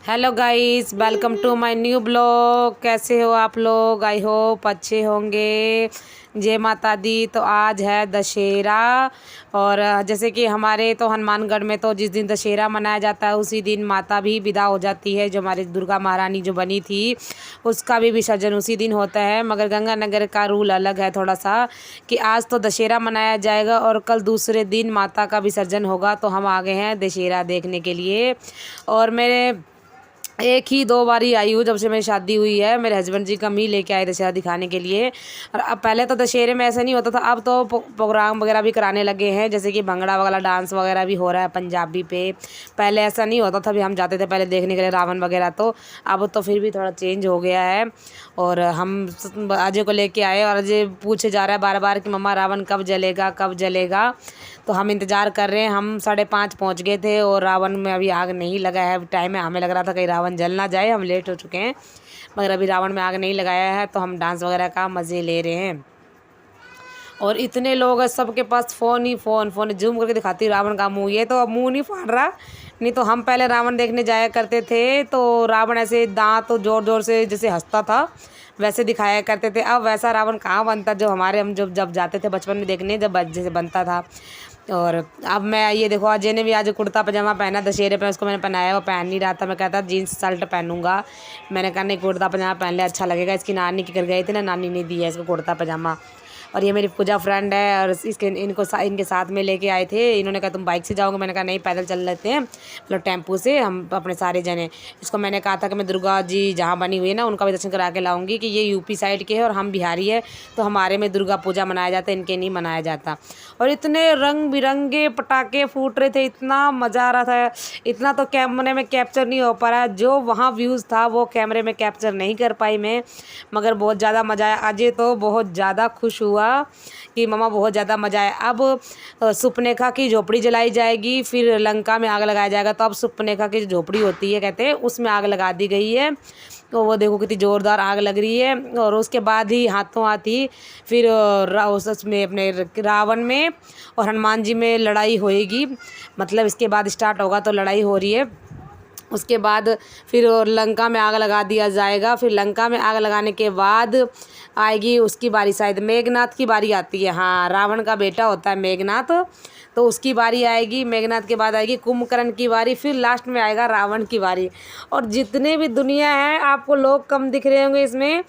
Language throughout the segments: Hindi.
Hello guys, welcome to my new blog. कैसे हो आप लोग? आई होप अच्छे होंगे। जय माता दी। तो आज है दशहरा और जैसे कि हमारे तो हनुमानगढ़ में तो जिस दिन दशहरा मनाया जाता है उसी दिन माता भी विदा हो जाती है। जो हमारी दुर्गा महारानी जो बनी थी उसका भी विसर्जन उसी दिन होता है। मगर गंगानगर का रूल अलग है थोड़ा सा, कि आज तो दशहरा मनाया जाएगा और कल दूसरे दिन माता का विसर्जन होगा। तो हम आ गए हैं दशहरा देखने के लिए। और मेरे एक ही दो बारी आई हूँ जब से मेरी शादी हुई है। मेरे हस्बैंड जी कम ही लेके आए दशहरा दिखाने के लिए। और अब पहले तो दशहरे में ऐसा नहीं होता था, अब तो प्रोग्राम वगैरह भी कराने लगे हैं, जैसे कि भंगड़ा वगैरह डांस वगैरह भी हो रहा है पंजाबी पे। पहले ऐसा नहीं होता था, भी हम जाते थे पहले देखने के लिए रावण वगैरह। तो अब तो फिर भी थोड़ा चेंज हो गया है। और हम अजय को लेके आए और अजय पूछे जा रहा है बार बार कि मम्मा रावण कब जलेगा कब जलेगा। तो हम इंतज़ार कर रहे हैं। हम 5:30 पहुँच गए थे और रावण में अभी आग नहीं लगा है। टाइम है, हमें लग रहा था कहीं रावण जल ना जाए, हम लेट हो चुके हैं। मगर अभी रावण में आग नहीं लगाया है, तो हम डांस वगैरह का मज़े ले रहे हैं। और इतने लोग हैं, सबके पास फ़ोन ही फ़ोन जूम करके दिखाती हूँ रावण का मुँह। ये तो अब मुँह नहीं फाड़ रहा। नहीं तो हम पहले रावण देखने जाया करते थे तो रावण ऐसे दांत तो ज़ोर ज़ोर से जैसे हंसता था वैसे दिखाया करते थे। अब वैसा रावण कहाँ बनता, जो हमारे हम जब जाते थे बचपन में देखने, जब जैसे बनता था। और अब मैं ये देखो, अजय ने भी आज कुर्ता पजामा पहना दशहरे पे। उसको मैंने पहनाया, वो पहन नहीं रहा था। मैं कहता जीन्स शर्ट पहनूंगा। मैंने कहा नहीं, कुर्ता पजामा पहन ले, अच्छा लगेगा। इसकी नानी के घर गई थी ना, नानी ने दिया इसको कुर्ता पजामा। और ये मेरी पूजा फ्रेंड है और इनके साथ में लेके आए थे। इन्होंने कहा तुम बाइक से जाओगे, मैंने कहा नहीं पैदल चल लेते हैं, मतलब टेम्पू से हम अपने सारे जने। इसको मैंने कहा था कि मैं दुर्गा जी जहाँ बनी हुई है ना उनका भी दर्शन करा के लाऊंगी, कि ये यूपी साइड के हैं और हम बिहारी है, तो हमारे में दुर्गा पूजा मनाया जाता है, इनके नहीं मनाया जाता। और इतने रंग बिरंगे पटाखे फूट रहे थे, इतना मज़ा आ रहा था। इतना तो कैमरे में कैप्चर नहीं हो पा रहा, जो वहाँ व्यूज़ था वो कैमरे में कैप्चर नहीं कर पाई मैं। मगर बहुत ज़्यादा मज़ा आया। अजय तो बहुत ज़्यादा खुश हुआ कि मम्मा बहुत ज़्यादा मज़ा आया। अब सुपनेखा की झोपड़ी जलाई जाएगी, फिर लंका में आग लगाया जाएगा। तो अब सुपनेखा की जो झोपड़ी होती है कहते हैं, उसमें आग लगा दी गई है। तो वो देखो कितनी ज़ोरदार आग लग रही है। और उसके बाद ही हाथों हाथ ही फिर उसमें अपने रावण में और हनुमान जी में लड़ाई होएगी। मतलब इसके बाद स्टार्ट होगा, तो लड़ाई हो रही है। उसके बाद फिर लंका में आग लगा दिया जाएगा। फिर लंका में आग लगाने के बाद आएगी उसकी बारी, शायद मेघनाथ की बारी आती है। हाँ, रावण का बेटा होता है मेघनाथ, तो उसकी बारी आएगी। मेघनाथ के बाद आएगी कुंभकर्ण की बारी, फिर लास्ट में आएगा रावण की बारी। और जितने भी दुनिया है, आपको लोग कम दिख रहे होंगे इसमें,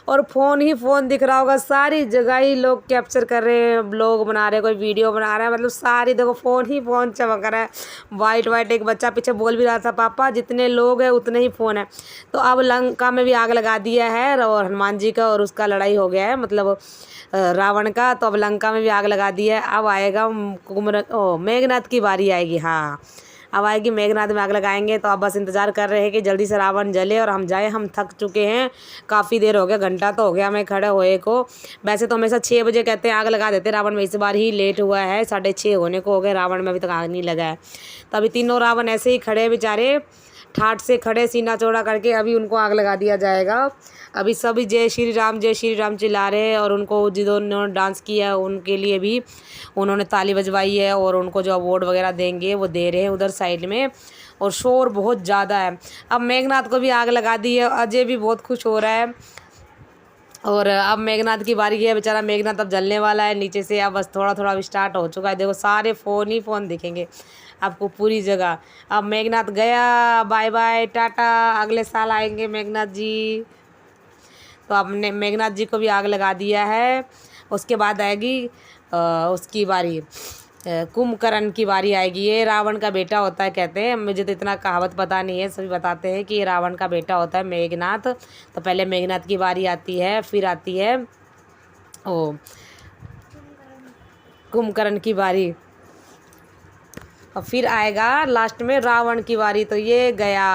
और फ़ोन ही फ़ोन दिख रहा होगा। सारी जगह ही लोग कैप्चर कर रहे हैं, ब्लॉग बना रहे हैं, कोई वीडियो बना रहा है। मतलब सारी देखो फ़ोन ही फ़ोन चमक रहा है, वाइट वाइट। एक बच्चा पीछे बोल भी रहा था पापा जितने लोग हैं उतने ही फ़ोन है। तो अब लंका में भी आग लगा दिया है और हनुमान जी का और उसका लड़ाई हो गया है, मतलब रावण का। तो अब लंका में भी आग लगा दी है। अब आएगा मेघनाथ की बारी आएगी। हाँ, अब आएगी मेघनाथ में आग लगाएंगे। तो अब बस इंतज़ार कर रहे हैं कि जल्दी से रावण जले और हम जाएं। हम थक चुके हैं, काफ़ी देर हो गया, घंटा तो हो गया हमें खड़े हुए को। वैसे तो हमेशा 6 बजे कहते हैं आग लगा देते रावण में, इस बार ही लेट हुआ है, 6:30 होने को हो गए, रावण में अभी तक आग नहीं लगा है। तो अभी तीनों रावण ऐसे ही खड़े बेचारे, ठाठ से खड़े, सीना चौड़ा करके। अभी उनको आग लगा दिया जाएगा। अभी सभी जय श्री राम चिल्ला रहे हैं। और उनको जिन्होंने डांस किया है उनके लिए भी उन्होंने ताली बजवाई है, और उनको जो अवार्ड वगैरह देंगे वो दे रहे हैं उधर साइड में। और शोर बहुत ज़्यादा है। अब मेघनाथ को भी आग लगा दी है, अजय भी बहुत खुश हो रहा है। और अब मेघनाथ की बारी है, बेचारा मेघनाथ अब जलने वाला है नीचे से। अब बस थोड़ा थोड़ा अब स्टार्ट हो चुका है। देखो सारे फ़ोन ही फ़ोन दिखेंगे आपको पूरी जगह। अब मेघनाथ गया, बाय बाय टाटा, अगले साल आएंगे मेघनाथ जी। तो आपने मेघनाथ जी को भी आग लगा दिया है। उसके बाद आएगी उसकी बारी, कुंभकर्ण की बारी आएगी। ये रावण का बेटा होता है कहते हैं, मुझे तो इतना कहावत पता नहीं है, सभी बताते हैं कि ये रावण का बेटा होता है मेघनाथ। तो पहले मेघनाथ की बारी आती है, फिर आती है ओ कुंभकर्ण की बारी, और फिर आएगा लास्ट में रावण की बारी। तो ये गया,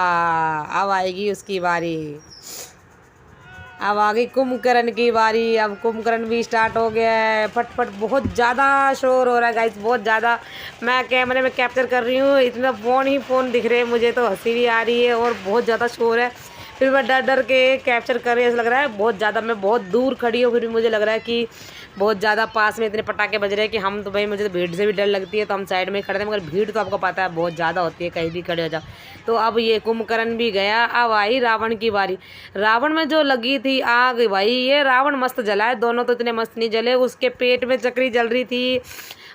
अब आएगी उसकी बारी। अब आ गई कुंभकर्ण की बारी। अब कुंभकर्ण भी स्टार्ट हो गया है। फटफट बहुत ज़्यादा शोर हो रहा है गाइस, बहुत ज़्यादा। मैं कैमरे में कैप्चर कर रही हूँ, इतना फ़ोन ही फ़ोन दिख रहे हैं मुझे, तो हंसी भी आ रही है और बहुत ज़्यादा शोर है। फिर मैं डर डर के कैप्चर कर रही, ऐसा लग रहा है बहुत ज़्यादा, मैं बहुत दूर खड़ी हूँ, फिर भी मुझे लग रहा है कि बहुत ज़्यादा पास में इतने पटाखे बज रहे हैं कि हम तो भाई, मुझे तो भीड़ से भी डर लगती है, तो हम साइड में ही खड़े थे, मगर भीड़ तो आपको पता है बहुत ज़्यादा होती है, कहीं भी खड़े हो जाओ। तो अब ये कुंभकर्ण भी गया, अब आई रावण की बारी। रावण में जो लगी थी आग भाई, ये रावण मस्त जला है, दोनों तो इतने मस्त नहीं जले, उसके पेट में चक्री जल रही थी,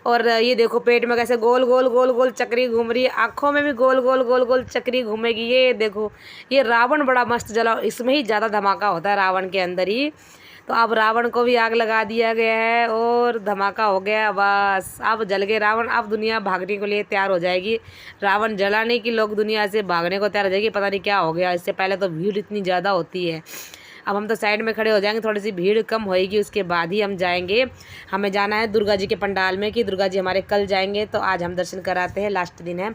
और ये देखो पेट में कैसे गोल गोल गोल गोल चक्री घूम रही है, आँखों में भी गोल गोल गोल गोल चक्री घूमेगी। ये देखो ये रावण बड़ा मस्त जला, इसमें ही ज़्यादा धमाका होता है रावण के अंदर ही। तो अब रावण को भी आग लगा दिया गया है और धमाका हो गया, बस अब जल गए रावण। अब दुनिया भागने के लिए तैयार हो जाएगी, रावण जलाने की लोग दुनिया से भागने को तैयार हो जाएगी, पता नहीं क्या हो गया। इससे पहले तो भीड़ इतनी ज़्यादा होती है। अब हम तो साइड में खड़े हो जाएंगे, थोड़ी सी भीड़ कम होएगी, उसके बाद ही हम जाएंगे। हमें जाना है दुर्गा जी के पंडाल में, कि दुर्गा जी हमारे कल जाएंगे, तो आज हम दर्शन कराते हैं, लास्ट दिन है।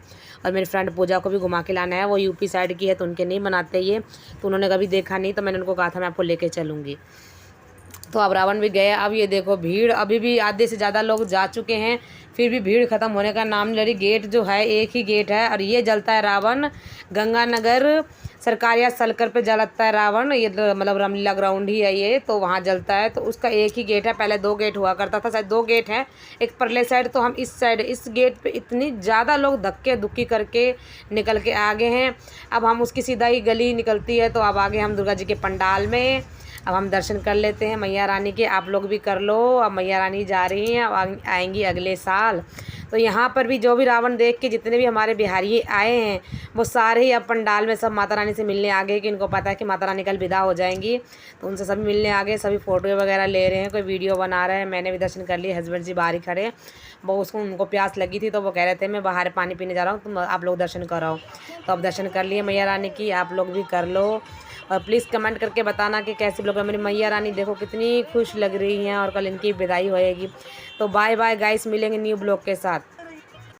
और मेरी फ्रेंड पूजा को भी घुमा के लाना है, वो यूपी साइड की है, तो उनके नहीं मनाते ये, तो उन्होंने कभी देखा नहीं, तो मैंने उनको कहा था मैं आपको लेके चलूँगी। तो अब रावण भी गया। अब ये देखो भीड़, अभी भी आधे से ज़्यादा लोग जा चुके हैं, फिर भी भीड़ ख़त्म होने का नाम नहीं ले रही। गेट जो है एक ही गेट है, और ये जलता है रावण गंगानगर सरकारिया सलकर पे जलता है रावण। ये मतलब रामलीला ग्राउंड ही है ये, तो वहाँ जलता है, तो उसका एक ही गेट है। पहले 2 गेट हुआ करता था, शायद 2 गेट हैं, एक परले साइड, तो हम इस साइड इस गेट पे इतनी ज़्यादा लोग धक्के धुक्की करके निकल के आगे हैं। अब हम उसकी सीधा ही गली निकलती है, तो अब आगे हम दुर्गा जी के पंडाल में अब हम दर्शन कर लेते हैं मैया रानी के। आप लोग भी कर लो, अब मैया रानी जा रही हैं, अब आएंगी अगले साल। तो यहाँ पर भी जो भी रावण देख के जितने भी हमारे बिहारी आए हैं, वो सारे ही अब पंडाल में सब माता रानी से मिलने आ गए, कि इनको पता है कि माता रानी कल विदा हो जाएंगी, तो उनसे सभी मिलने आ गए। सभी फ़ोटो वगैरह ले रहे हैं, कोई वीडियो बना रहे हैं। मैंने भी दर्शन कर लिए, हस्बैंड जी बाहर ही खड़े हैं, वो उसको उनको प्यास लगी थी, तो वो कह रहे थे मैं बाहर पानी पीने जा रहा हूँ, तुम आप लोग दर्शन कराओ। तो अब दर्शन कर लिए मैया रानी की, आप लोग भी कर लो। और प्लीज़ कमेंट करके बताना कि कैसी लोग हैं। मेरी मैया रानी देखो कितनी खुश लग रही हैं, और कल इनकी विदाई होएगी। तो बाय बाय गाइस, मिलेंगे न्यू ब्लॉग के साथ।